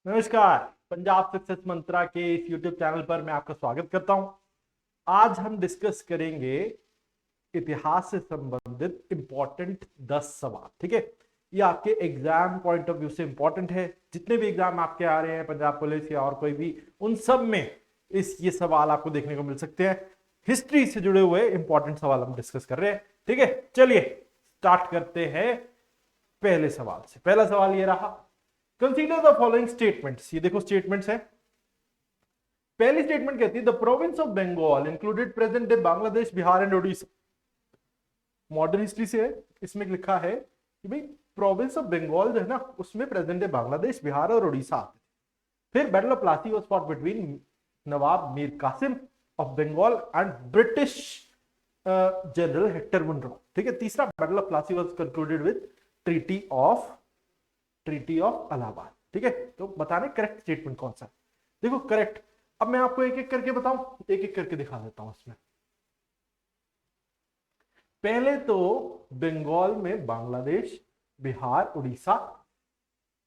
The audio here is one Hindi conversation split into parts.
नमस्कार। पंजाब सक्सेस मंत्रा के इस YouTube चैनल पर मैं आपका स्वागत करता हूं। आज हम डिस्कस करेंगे इतिहास से संबंधित इंपॉर्टेंट 10 सवाल। ठीक है, ये आपके एग्जाम पॉइंट ऑफ व्यू से इंपॉर्टेंट है। जितने भी एग्जाम आपके आ रहे हैं, पंजाब पुलिस या और कोई भी, उन सब में ये सवाल आपको देखने को मिल सकते हैं। हिस्ट्री से जुड़े हुए इंपॉर्टेंट सवाल हम डिस्कस कर रहे हैं। ठीक है, चलिए स्टार्ट करते हैं पहले सवाल से। पहला सवाल ये रहा, कंसीडर द फॉलोइंग स्टेटमेंट्स। ये देखो स्टेटमेंट्स है। पहली स्टेटमेंट कहती है the province of Bengal included present day Bangladesh, Bihar and Odisha. Modern history से इसमें लिखा है कि भाई प्रोविंस ऑफ बंगाल जो है ना, उसमें प्रेजेंट डे बांग्लादेश, बिहार और ओडिशा आते थे। फिर battle of Plassey was fought between Nawab Mir Kasim of Bengal and British general Hector Munro. ठीक है, तीसरा battle of Plassey was concluded with treaty of Allahabad. ठीक है, तो बताने करेक्ट स्टेटमेंट कौन सा है। देखो करेक्ट, अब मैं आपको एक एक करके बताऊं, एक एक करके दिखा देता हूं इसमें। पहले तो बंगाल में बांग्लादेश, बिहार, उड़ीसा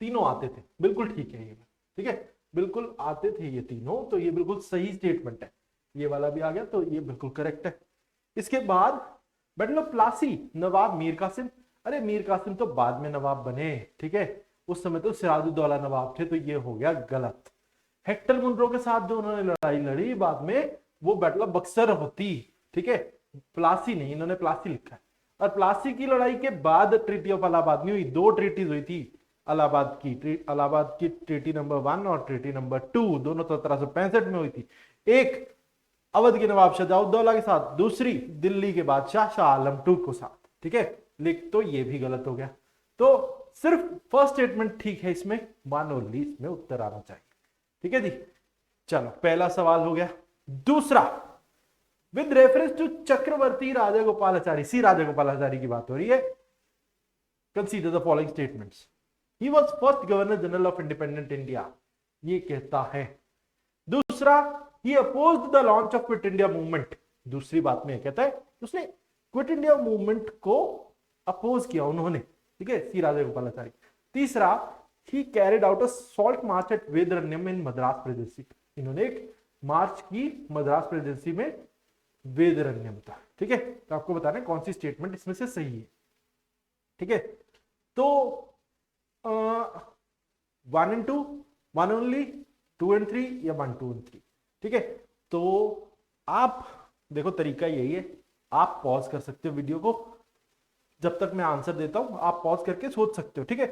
तीनों आते थे, बिल्कुल ठीक है ये। ठीक है, बिल्कुल आते थे ये तीनों, तो ये बिल्कुल सही स्टेटमेंट है। ये वाला भी आ गया, तो ये बिल्कुल करेक्ट है। इसके बाद बैटल ऑफ प्लासी, नवाब मीर कासिम। अरे मीर कासिम तो बाद में नवाब बने। ठीक है, उस समय तो सिराजुद्दौला नवाब थे, तो ये हो गया गलत। हेक्टर मुनरो के साथ जो उन्होंने लड़ाई लड़ी बाद में, वो बैटल ऑफ बक्सर होती। ठीक है, प्लासी नहीं, इन्होंने प्लासी लिखा है। और प्लासी की लड़ाई के बाद ट्रीटी ऑफ इलाहाबाद नहीं हुई, दो ट्रीटीज हुई थी इलाहाबाद की ट्रीटी नंबर 1 और ट्रीटी नंबर 2, दोनों 1765 में हुई थी। एक अवध के नवाब शजाउद्दौला के साथ, दूसरी दिल्ली के बादशाह शाह आलम टू के साथ। ठीक है, लिख तो ये भी गलत हो गया। तो सिर्फ फर्स्ट स्टेटमेंट ठीक है, इसमें वन ओनली इसमें उत्तर आना चाहिए। ठीक है जी, चलो पहला सवाल हो गया। दूसरा, with reference to Chakravarti Raja Gopalachari, C Raja Gopalachari की बात हो रही है। Consider the following statements. He was first governor general of independent India, ये कहता है। दूसरा, he opposed the launch of quit India movement, दूसरी बात में कहता है उसने क्विट इंडिया मूवमेंट को अपोज किया उन्होंने। ठीक है, सी राजा गोपालाचारी। तीसरा, he carried out a salt march at Vedaranyam in Madras presidency, इन्होंने एक मार्च की मद्रास प्रेसिडेंसी में वेदरण्यम था। ठीक है, तो आपको बताना है कौन सी स्टेटमेंट इसमें से सही है। ठीक है, तो 1 and 2, 1 ओनली, 2 and 3 या 1, 2 and 3। ठीक है, तो आप देखो तरीका यही है, आप पॉज कर सकते हो वीडियो को, जब तक मैं आंसर देता हूं आप पॉज करके सोच सकते हो। ठीक है,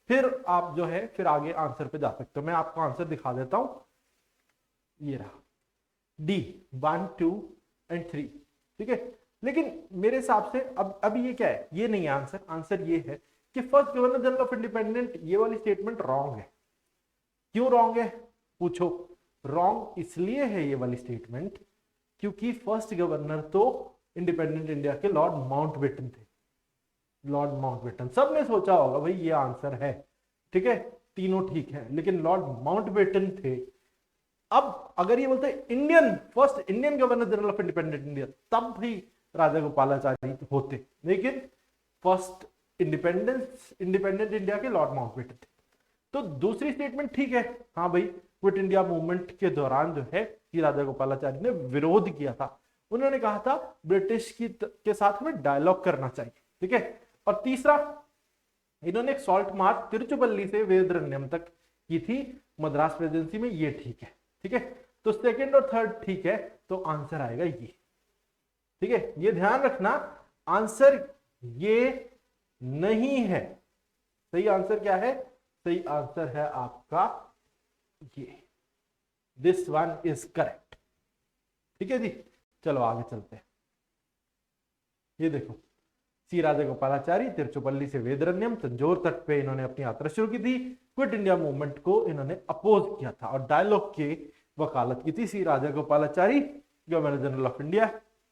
फिर आप जो है फिर आगे आंसर पे जा सकते हो। मैं आपको आंसर दिखा देता हूं, ये रहा डी, 1, 2 and 3। ठीक है, लेकिन मेरे हिसाब से अब ये क्या है, ये नहीं है आंसर। आंसर ये है कि first governor general of independent, ये वाली स्टेटमेंट रॉन्ग है। क्यों रॉन्ग है पूछो? रॉन्ग इसलिए है ये वाली स्टेटमेंट क्योंकि फर्स्ट गवर्नर तो इंडिपेंडेंट इंडिया के लॉर्ड माउंटबेटन थे। लॉर्ड माउंटबेटन, सबने सोचा होगा भाई ये आंसर है। ठीक है, तीनों ठीक है, लेकिन लॉर्ड माउंटबेटन थे। अब अगर ये बोलते Indian first Indian governor general of independent India, तब भी राजा गोपालाचारी होते, लेकिन फर्स्ट इंडिपेंडेंट इंडिया के लॉर्ड माउंटबेटन थे। तो दूसरी स्टेटमेंट ठीक है, हाँ भाई क्विट इंडिया मूवमेंट के दौरान जो है कि राजा गोपालाचारी ने विरोध किया था। उन्होंने कहा था ब्रिटिश के साथ हमें डायलॉग करना चाहिए। ठीक है, और तीसरा, इन्होंने एक सॉल्ट मार्च तिरुचिरापल्ली से वेदरण्यम तक की थी मद्रास प्रेसिडेंसी में, ये ठीक है। ठीक है, तो सेकंड और थर्ड ठीक है, तो आंसर आएगा ये। ठीक है, ये ध्यान रखना, आंसर ये नहीं है। सही आंसर क्या है? सही आंसर है आपका ये, दिस वन इज करेक्ट। ठीक है जी, चलो आगे चलते हैं। ये देखो, सी राजा गोपालाचारी तिरुचिरापल्ली से वेदरण्यम, तंजौर तट पे इन्होंने अपनी यात्रा शुरू की थी। क्विट इंडिया मूवमेंट को इन्होंने अपोज किया था और डायलॉग की वकालत की थी C Raja Gopalachari, governor general of India,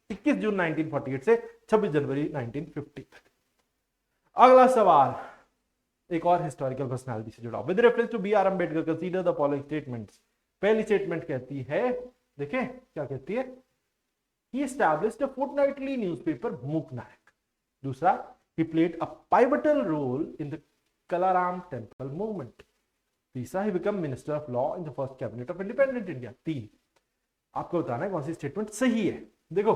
21 जून 1948 से 26 जनवरी 1950 तक। अगला सवाल एक और हिस्टोरिकल पर्सनालिटी से जुड़ा, with reference to B R Ambedkar consider the following statements. पहली स्टेटमेंट कहती है, देखें क्या कहती है, he established a fortnightly newspaper Muknaik। दूसरा, he played a pivotal role in the Kalaram temple movement। तीसरा, he become minister of law in the first cabinet of independent India. 3, आपको बताना है कौन सी स्टेटमेंट सही है। देखो,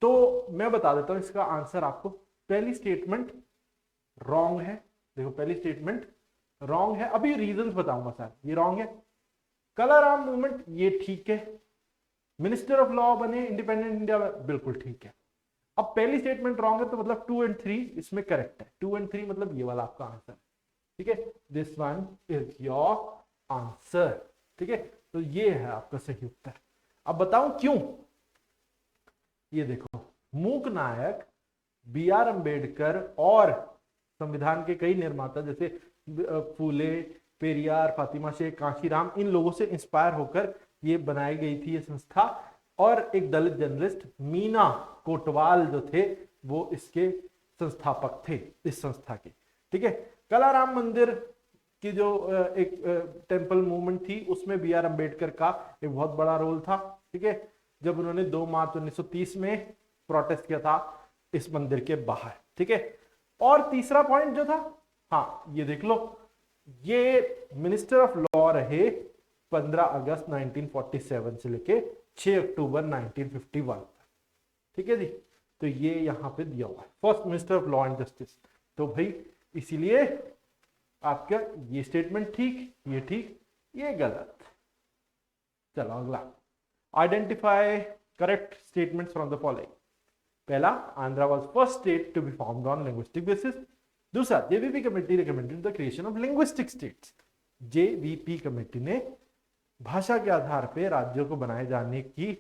तो मैं बता देता हूं इसका आंसर आपको। पहली स्टेटमेंट रॉन्ग है। देखो, पहली स्टेटमेंट रॉन्ग है, अभी रीजंस बताऊंगा सर। ये रॉन्ग है। कलाराम मूवमेंट ये ठीक है। मिनिस्टर ऑफ लॉ बने इंडिपेंडेंट इंडिया में, बिल्कुल ठीक है। अब पहली स्टेटमेंट रॉन्ग है तो मतलब 2 और 3 इसमें करेक्ट है। 2 और 3 मतलब ये वाला आपका आंसर, ठीक है। This one is your answer, ठीक है। तो ये है आपका सही उत्तर। अब बताऊं क्यों। ये देखो, मूक नायक, बी आर अम्बेडकर और संविधान के कई निर्माता जैसे फूले, पेरियार, फातिमा शेख, कांशीराम, इन लोगों से इंस्पायर होकर ये बनाई गई थी ये संस्था। और एक दलित जर्नलिस्ट मीना कोटवाल जो थे वो इसके संस्थापक थे इस संस्था के, ठीक है। कलाराम मंदिर की जो एक टेम्पल मूवमेंट थी उसमें बी आर अम्बेडकर का एक बहुत बड़ा रोल था, ठीक है, जब उन्होंने 2 मार्च 1930 में प्रोटेस्ट किया था इस मंदिर के बाहर, ठीक है। और तीसरा पॉइंट जो था, हाँ ये देख लो, ये मिनिस्टर ऑफ लॉ रहे 15 अगस्त 1947 से लेके 6 अक्टूबर 1951, ठीक है जी। तो ये यहां पे दिया हुआ है, first minister of law and justice. तो भाई इसीलिए आपका ये स्टेटमेंट ठीक, ये ठीक, ये गलत। चलो अगला, identify correct statements from the following. पहला, Andhra was first state to be formed on linguistic basis. दूसरा, JVP committee recommended the creation of linguistic states. JVP committee ने भाषा के आधार पे राज्यों को बनाए जाने की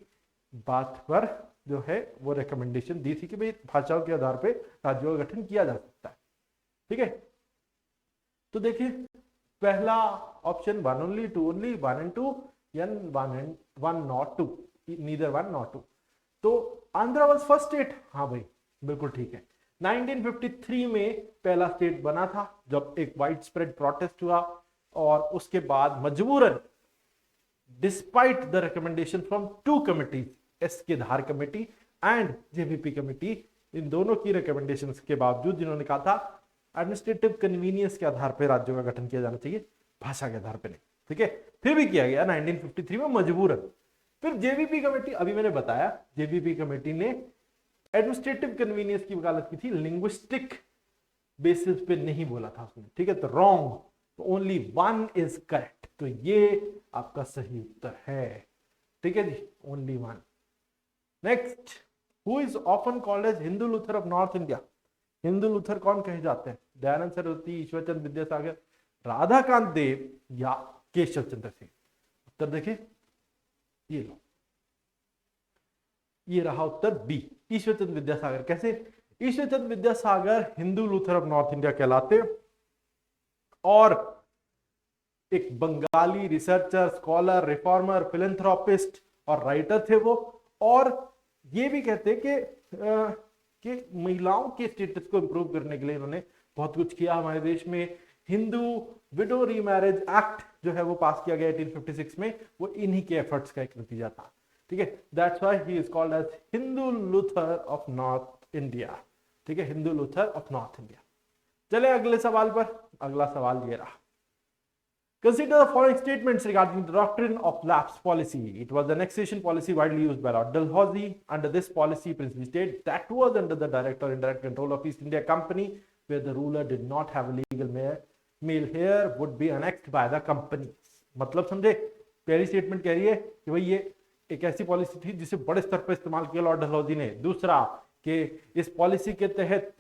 बात पर जो है वो रिकमेंडेशन दी थी कि भाई भाषाओं के आधार पे राज्यों का गठन किया जा सकता है, ठीक है। तो देखिए, पहला ऑप्शन 1 ओनली, 2 ओनली, 1 and 2, या 1 not 2, नीदर 1 नॉट 2। तो आंध्रा वाज फर्स्ट स्टेट, हाँ भाई बिल्कुल ठीक है। 1953 में पहला स्टेट बना था जब एक वाइड स्प्रेड प्रोटेस्ट हुआ और उसके बाद मजबूरन despite the recommendation from 2 committees, S के धार कमेटी एंड जेवीपी कमेटी, इन दोनों की रिकमेंडेशंस के बावजूद जिन्होंने कहा था एडमिनिस्ट्रेटिव कन्वीनियंस के आधार पर राज्यों का गठन किया जाना चाहिए, भाषा के आधार पर नहीं, ठीक है, फिर भी किया गया 1953 में मजबूरन। फिर जेवीपी कमेटी, अभी मैंने बताया, जेवीपी कमेटी ने एडमिनिस्ट्रेटिव कन्वीनियंस की वकालत की थी, लिंग्विस्टिक बेसिस पे नहीं बोला था उसने, ठीक है। तो रॉन्ग, तो ओनली 1 इज करेक्ट। तो ये आपका सही उत्तर है, ठीक है जी, only 1। Next, who is often called as Hindu Luther of north India. Hindu Luther कौन कहे जाते हैं? दयानंद सरस्वती, ईश्वरचंद विद्यासागर, राधाकांत देव या केशव चंद्र सिंह। उत्तर देखिए, ये लो, ये रहा उत्तर बी, ईश्वरचंद विद्यासागर। कैसे? Ishwarchand Vidyasagar Hindu Luther of north India कहलाते और एक Bengali researcher, scholar, reformer, philanthropist और राइटर थे वो। और ये भी कहते कि महिलाओं के स्टेटस को इंप्रूव करने के लिए इन्होंने बहुत कुछ किया हमारे देश में। हिंदू विडो रीमैरिज एक्ट जो है वो पास किया गया 1856 में, वो इन्हीं के एफर्ट्स का एक नतीजा था, ठीक है। That's why he is called as Hindu Luther of north India, ठीक है, Hindu Luther of north India. चले अगले सवाल पर। अगला सवाल ये रहा, consider the following statements regarding the doctrine of lapse policy. It was an annexation policy widely used by Lord Dalhousie. Under this policy, principally states that was under the direct or indirect control of East India Company, where the ruler did not have a legal male heir, would be annexed by the company. मतलब समझे? पहली स्टेटमेंट कह रही है कि भाई ये एक ऐसी पॉलिसी थी जिसे बड़े स्तर पर इस्तेमाल किया लॉर्ड डलहौजी ने। दूसरा, कि इस पॉलिसी के तहत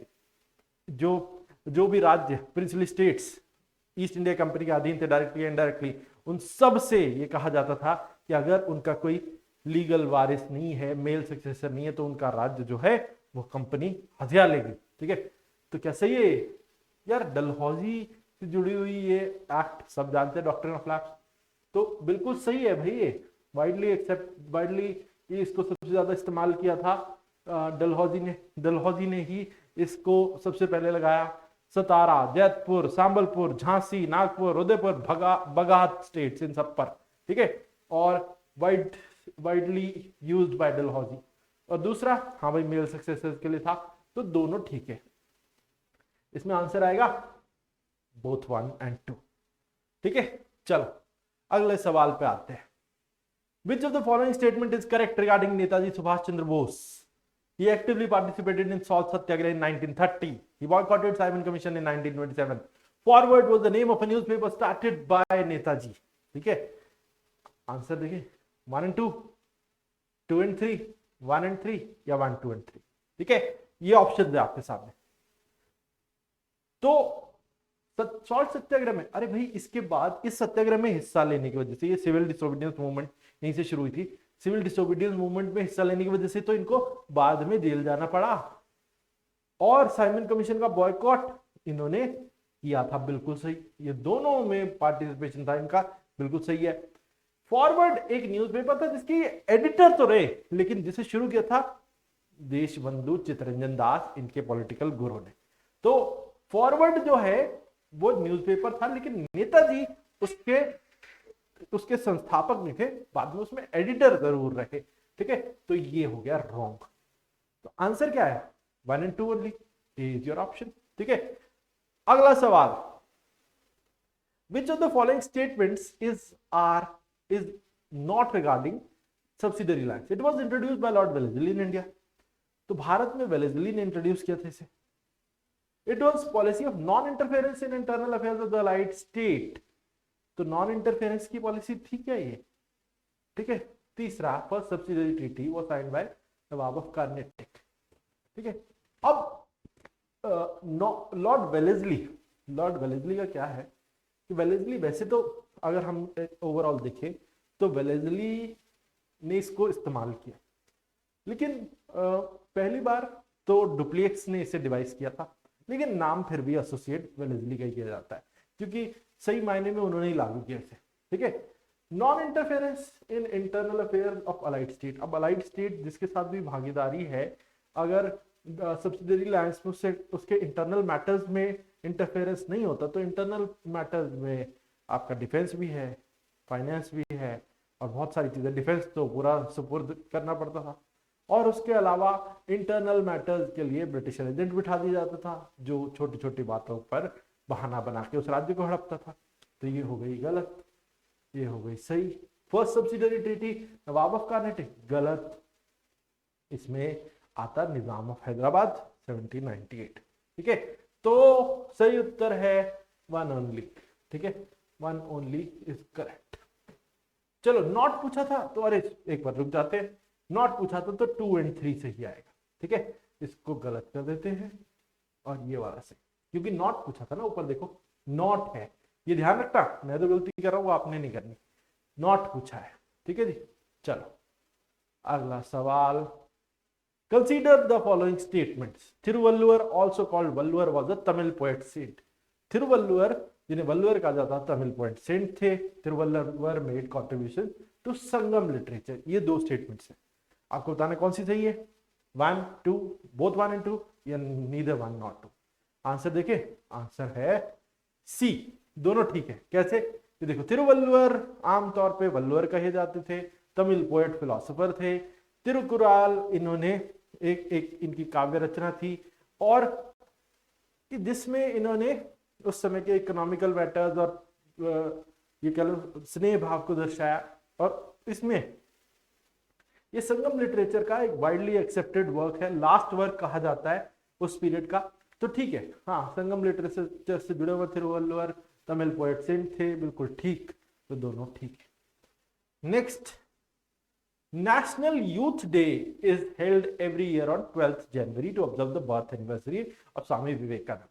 जो भी राज्य, princely states east India company के अधीन थे, डायरेक्टली इनडायरेक्टली, उन सब से ये कहा जाता था कि अगर उनका कोई लीगल वारिस नहीं है, मेल सक्सेसर नहीं है, तो उनका राज्य जो है वो कंपनी हथिया लेगी, ठीक है। तो क्या सही है यार? डलहौजी से जुड़ी हुई ये एक्ट सब जानते हैं, डॉक्ट्रिन ऑफ लैप्स, तो बिल्कुल सही है भाई। ये वाइडली इसको सबसे ज्यादा इस्तेमाल किया था डलहौजी ने ही इसको सबसे पहले लगाया। सतारा, जैतपुर, सांबलपुर, झांसी, नागपुर, उदयपुर, बगात स्टेट्स, इन सब पर, ठीक है, और वाइडली यूज्ड बाय डलहौजी। और दूसरा, हाँ भाई, मेल सक्सेसर्स के लिए था, तो दोनों ठीक है। इसमें आंसर आएगा बोथ 1 and 2, ठीक है, चलो अगले सवाल पे आते हैं। Which of the following statement is correct regarding Netaji Subhash Chandra Bose? He actively participated in Salt Satyagraha in 1930. He boycotted Simon Commission in 1927. Forward was the name of a newspaper started by Netaji. ठीक है, आंसर देखिए 1 and 2, 2 and 3, 1 and 3 या 1, 2 and 3। ठीक है, ये ऑप्शन है आपके सामने। तो सॉल्ट सत्याग्रह में, अरे भाई इसके बाद इस सत्याग्रह में हिस्सा लेने की वजह से, ये सिविल डिसोबीडियंस मूवमेंट यहीं से शुरू हुई थी, सिविल डिसोबीडियंस मूवमेंट में हिस्सा लेने की वजह से तो इनको बाद में जेल जाना पड़ा, और साइमन कमीशन का बॉयकॉट इन्होंने किया था। बिल्कुल सही, ये दोनों में पार्टिसिपेशन था इनका, बिल्कुल सही है। फॉरवर्ड एक न्यूज़पेपर था जिसकी एडिटर तो रहे, लेकिन जिसे शुरू किया था देशबंधु चित्तरंजन दास, इनके पॉलिटिकल गुरु ने। तो फॉरवर्ड जो है वो न्यूज़पेपर था, लेकिन नेताजी उसके संस्थापक नहीं थे, बाद में उसमें एडिटर जरूर रहे। ठीक है, तो ये हो गया रॉन्ग। तो आंसर क्या है? 1 and 2 only, is your option. ठीक है, अगला सवाल, which of the following statements is not regarding subsidiary lines? It was introduced by Lord Wellesley in India. तो भारत में वेलेस्ली ने इंट्रोड्यूस किया था इसे। It was policy of non interference in internal affairs of the allied state. तो नॉन इंटरफेरेंस की पॉलिसी थी क्या ये? ठीक है। तीसरा, first subsidiary treaty was signed by Nawab of Karnataka. ठीक है, अब लॉर्ड वेलेस्ली का क्या है कि वेलेस्ली, वैसे तो अगर हम ओवरऑल देखें तो वेलेस्ली ने इसको इस्तेमाल किया, लेकिन पहली बार तो डुप्लेक्स ने इसे डिवाइस किया था, लेकिन नाम फिर भी एसोसिएट वेलेस्ली का ही किया जाता है, क्योंकि सही मायने में उन्होंने ही लागू किया इसे। ठीक है, non interference in internal affair of allied state. अब अलाइड स्टेट जिसके साथ भी भागीदारी है, अगर सब्सिडरी लाइन्स में उसके इंटरनल मैटर्स में इंटरफेरेंस नहीं होता, तो इंटरनल मैटर्स में आपका डिफेंस भी है, फाइनेंस भी है, और बहुत सारी चीजें। डिफेंस तो पूरा सुपुर्द करना पड़ता था, और उसके अलावा इंटरनल मैटर्स के लिए ब्रिटिश एजेंट बिठा दिया जाता था, जो छोटी छोटी बातों पर बहाना बना के उस राज्य को हड़पता था। तो ये हो गई गलत, ये हो गई सही। First subsidiary treaty Nawab of Karnataka, गलत। इसमें आता निजाम ऑफ हैदराबाद 1798। ठीक है, तो सही उत्तर है 1 ओनली। ठीक है, 1 ओनली इज करेक्ट। चलो, नॉट पूछा था तो, अरे एक बार रुक जाते हैं, नॉट पूछा था तो 2 and 3 से ही आएगा। ठीक है, इसको गलत कर देते हैं और ये वाला सही, क्योंकि नॉट पूछा था ना, ऊपर देखो नॉट है, ये ध्यान रखना, मैं तो गलती कर रहा हूं, आपने नहीं करनी, नॉट पूछा है। ठीक है जी, चलो अगला सवाल, consider the following statements. Thiruvalluvar also called Valluvar was a Tamil poet saint. Thiruvalluvar, जिन्हें वल्लुवर कहा जाता है, तमिल पोएट सेंट थे। Thiruvalluvar made contribution to Sangam literature. ये दो स्टेटमेंट्स हैं, आपको बताना कौन सी सही है। 1, 2, बोथ 1 and 2 या नीदर 1 नॉट 2। आंसर देखे, आंसर है सी, दोनों ठीक है। कैसे? ये देखो, तिरुवल्लुवर आमतौर पे वल्लुवर कहे जाते थे, तमिल पोएट फिलोसोफर थे। तिरुकुराल इन्होंने एक इनकी काव्य रचना थी, और जिसमें इन्होंने उस समय के इकोनॉमिकल मैटर्स और ये कह लो स्नेह भाव को दर्शाया। और इसमें ये संगम लिटरेचर का एक वाइडली एक्सेप्टेड वर्क है, लास्ट वर्क कहा जाता है उस पीरियड का। तो ठीक है, हाँ, संगम लिटरेचर से जुड़े हुए थिरुवल्लुवर तमिल पोएट सेंट थे, बिल्कुल ठीक। तो दोनों ठीक है। Next, national youth day is held every year on 12th January to observe the birth anniversary of Swami Vivekananda.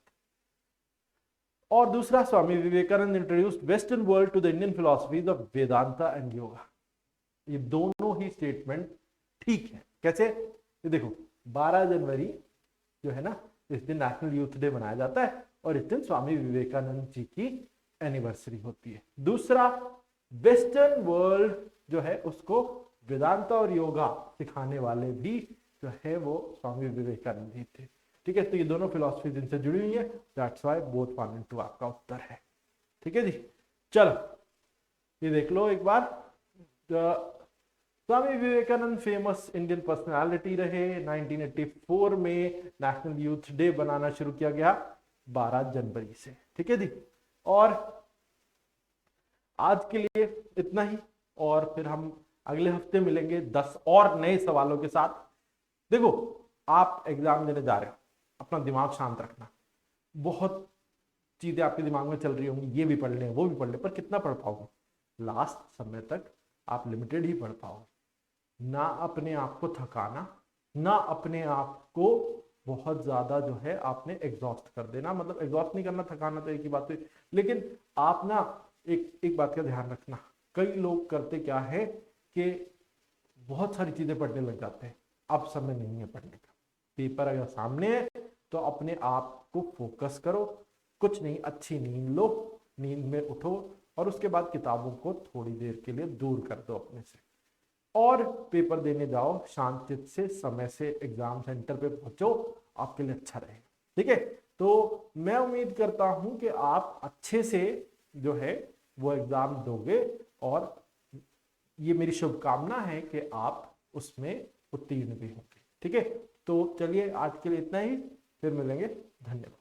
और दूसरा, Swami Vivekananda introduced western world to the Indian philosophies of Vedanta and yoga. ये दोनों ही स्टेटमेंट ठीक है। कैसे? ये देखो, 12 जनवरी जो है ना, इस दिन नेशनल यूथ डे मनाया जाता है, और इस दिन स्वामी विवेकानंद जी की एनिवर्सरी होती है। दूसरा, वेस्टर्न वर्ल्ड जो है उसको वेदांता और योगा सिखाने वाले भी जो है वो स्वामी विवेकानंद जी थे। ठीक है, तो ये दोनों फिलॉसफी जिनसे जुड़ी हुई है, दैट्स व्हाई बोथ 1 and 2 आपका उत्तर है। ठीक है जी, चलो ये देख लो एक बार। Swami Vivekananda famous Indian personality रहे। 1984 में नेशनल यूथ डे बनाना शुरू किया गया 12 जनवरी से। ठीक है जी, और आज के लिए इतना ही, और फिर हम अगले हफ्ते मिलेंगे 10 और नए सवालों के साथ। देखो, आप एग्जाम देने जा रहे हो, अपना दिमाग शांत रखना। बहुत चीजें आपके दिमाग में चल रही होंगी, ये भी पढ़ लें वो भी पढ़ लें, पर कितना पढ़ पाओगे? लास्ट समय तक आप लिमिटेड ही पढ़ पाओगे। ना अपने आप को थकाना, ना अपने आप को बहुत ज्यादा जो है आपने एग्जॉस्ट कर देना। मतलब एग्जॉस्ट नहीं करना, थकाना तो एक ही बात हुई, लेकिन आप ना एक बात का ध्यान रखना। कई लोग करते क्या है कि बहुत सारी चीजें पढ़ने लग जाते हैं, अब समय नहीं है पढ़ने का। पेपर अगर सामने है तो अपने आप को फोकस करो, कुछ नहीं, अच्छी नींद लो, नींद में उठो, और उसके बाद किताबों को थोड़ी देर के लिए दूर कर दो अपने से, और पेपर देने जाओ शांति से, समय से एग्जाम सेंटर पे पहुंचो, आपके लिए अच्छा रहेगा। ठीक है, तो मैं उम्मीद करता हूं कि आप अच्छे से जो है वो एग्जाम दोगे, और ये मेरी शुभकामना है कि आप उसमें उत्तीर्ण भी होंगे। ठीक है, तो चलिए आज के लिए इतना ही, फिर मिलेंगे, धन्यवाद।